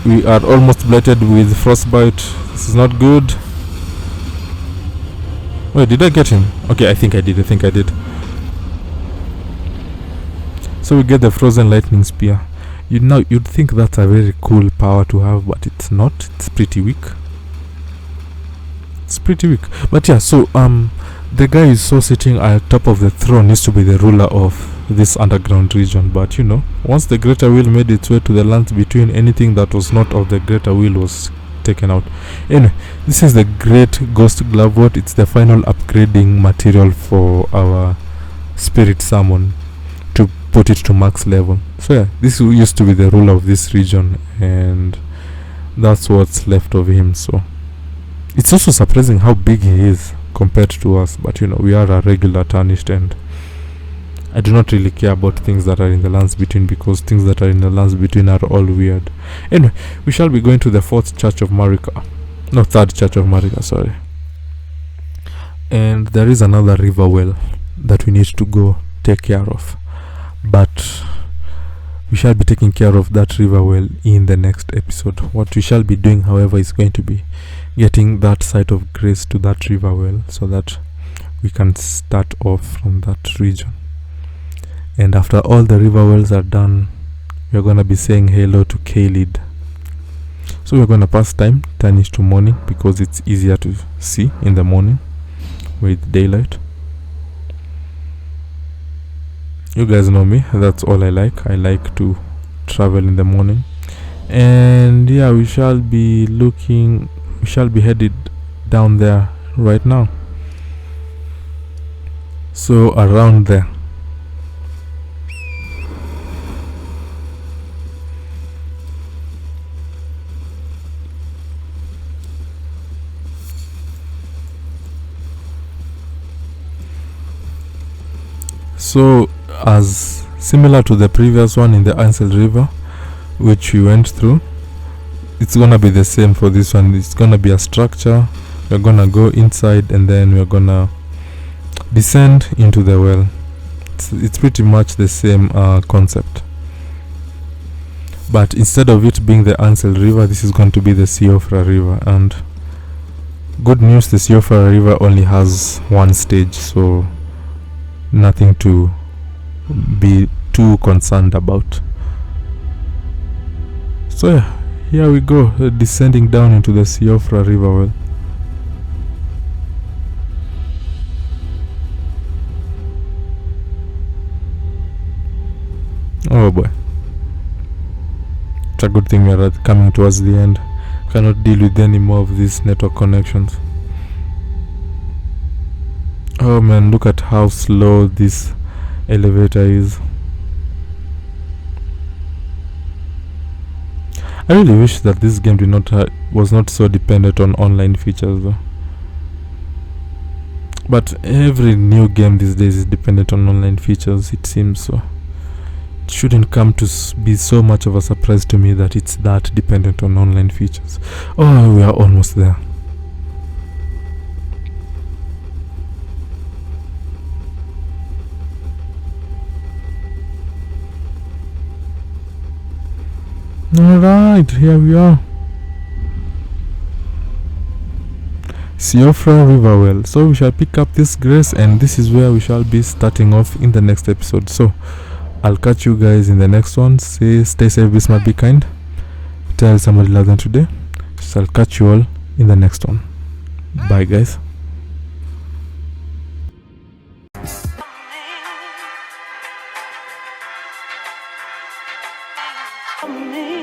We are almost blighted with frostbite. This is not good. Wait, did I get him? Okay, I think I did. So we get the frozen lightning spear. You'd think that's a very cool power to have, but it's not. It's pretty weak. But yeah, so the guy is so sitting at top of the throne used to be the ruler of this underground region, but once the greater wheel made its way to the lands between, anything that was not of the greater wheel was taken out. Anyway, this is the great ghost glavewort. It's the final upgrading material for our spirit summon to put it to max level. So yeah, this used to be the ruler of this region, and that's what's left of him. So it's also surprising how big he is compared to us, but we are a regular tarnished, and I do not really care about things that are in the lands between, because things that are in the lands between are all weird. Anyway, we shall be going to the third church of Marika, sorry. And there is another river well that we need to go take care of, but we shall be taking care of that river well in the next episode. What we shall be doing, however, is going to be getting that site of grace to that river well, so that we can start off from that region. And after all the river wells are done, we're gonna be saying hello to Kalid. So we're gonna pass time, turn it to morning, because it's easier to see in the morning with daylight. You guys know me, that's all I like. I like to travel in the morning. And yeah, we shall be headed down there right now. So around there. So as similar to the previous one in the Ansel River, which we went through, it's gonna be the same for this one. It's gonna be a structure. We're gonna go inside, and then we're gonna descend into the well. It's pretty much the same concept, but instead of it being the Ansel River, this is going to be the Siofra River. And good news, the Siofra River only has one stage, so nothing to be too concerned about. So yeah, here we go, descending down into the Siofra River well. Oh boy, it's a good thing we are coming towards the end. Cannot deal with any more of these network connections. Oh man, look at how slow this elevator is. I really wish that this game was not so dependent on online features though. But every new game these days is dependent on online features, it seems so. It shouldn't come to be so much of a surprise to me that it's that dependent on online features. Oh, we are almost there. Alright, here we are. Siofra River well. So we shall pick up this grace, and this is where we shall be starting off in the next episode. So I'll catch you guys in the next one. Stay safe, be smart, be kind. Tell somebody love them today. So I'll catch you all in the next one. Bye guys. Me.